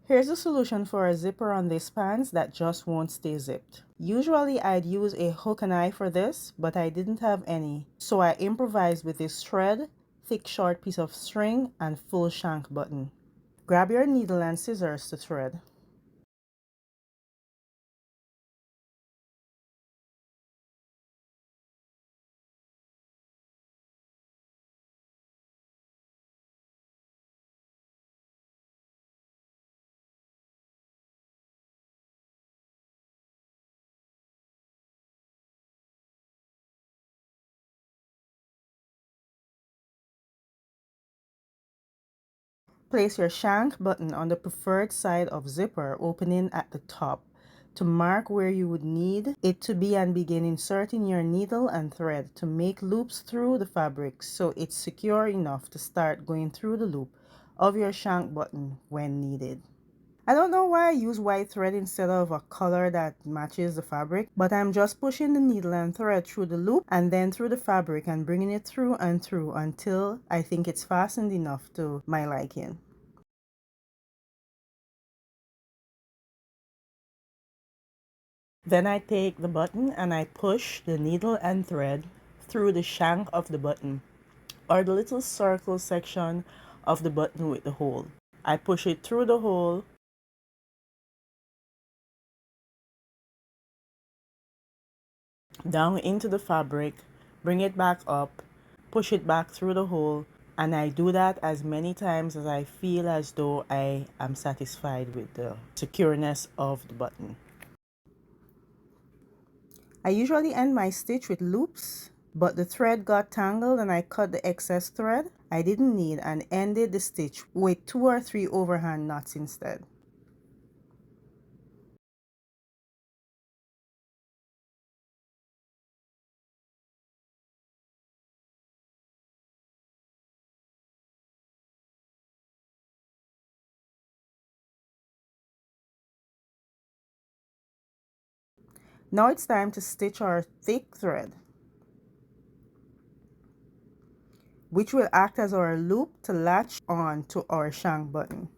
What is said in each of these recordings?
Here's a solution for a zipper on this pants that just won't stay zipped. Usually I'd use a hook and eye for this, but I didn't have any. So I improvised with this thread, thick short piece of string, and full shank button. Grab your needle and scissors to thread. Place your shank button on the preferred side of zipper opening at the top to mark where you would need it to be and begin inserting your needle and thread to make loops through the fabric so it's secure enough to start going through the loop of your shank button when needed. I don't know why I use white thread instead of a color that matches the fabric, but I'm just pushing the needle and thread through the loop and then through the fabric and bringing it through and through until I think it's fastened enough to my liking. Then I take the button and I push the needle and thread through the shank of the button, or the little circle section of the button with the hole. I push it through the hole, down into the fabric, bring it back up, push it back through the hole, and I do that as many times as I feel as though I am satisfied with the secureness of the button. I usually end my stitch with loops, but the thread got tangled and I cut the excess thread I didn't need and ended the stitch with 2 or 3 overhand knots instead. Now it's time to stitch our thick thread, which will act as our loop to latch on to our shank button.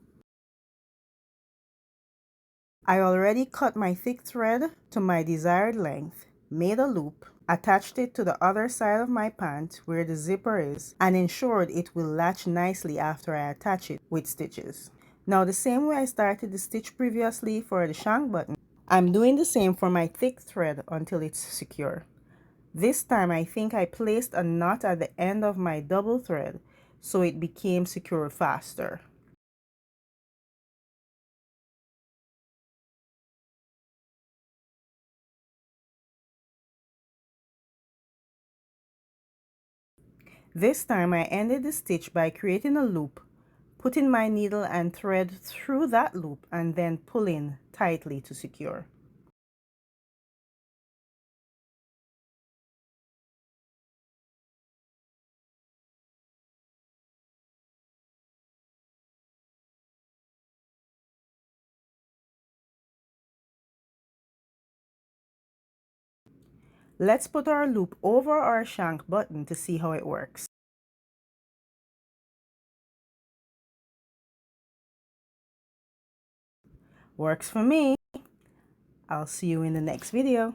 I already cut my thick thread to my desired length, made a loop, attached it to the other side of my pant where the zipper is, and ensured it will latch nicely after I attach it with stitches. Now the same way I started the stitch previously for the shank button, I'm doing the same for my thick thread until it's secure. This time I think I placed a knot at the end of my double thread so it became secure faster. This time I ended the stitch by creating a loop, putting my needle and thread through that loop and then pulling tightly to secure. Let's put our loop over our shank button to see how it works. Works for me. I'll see you in the next video.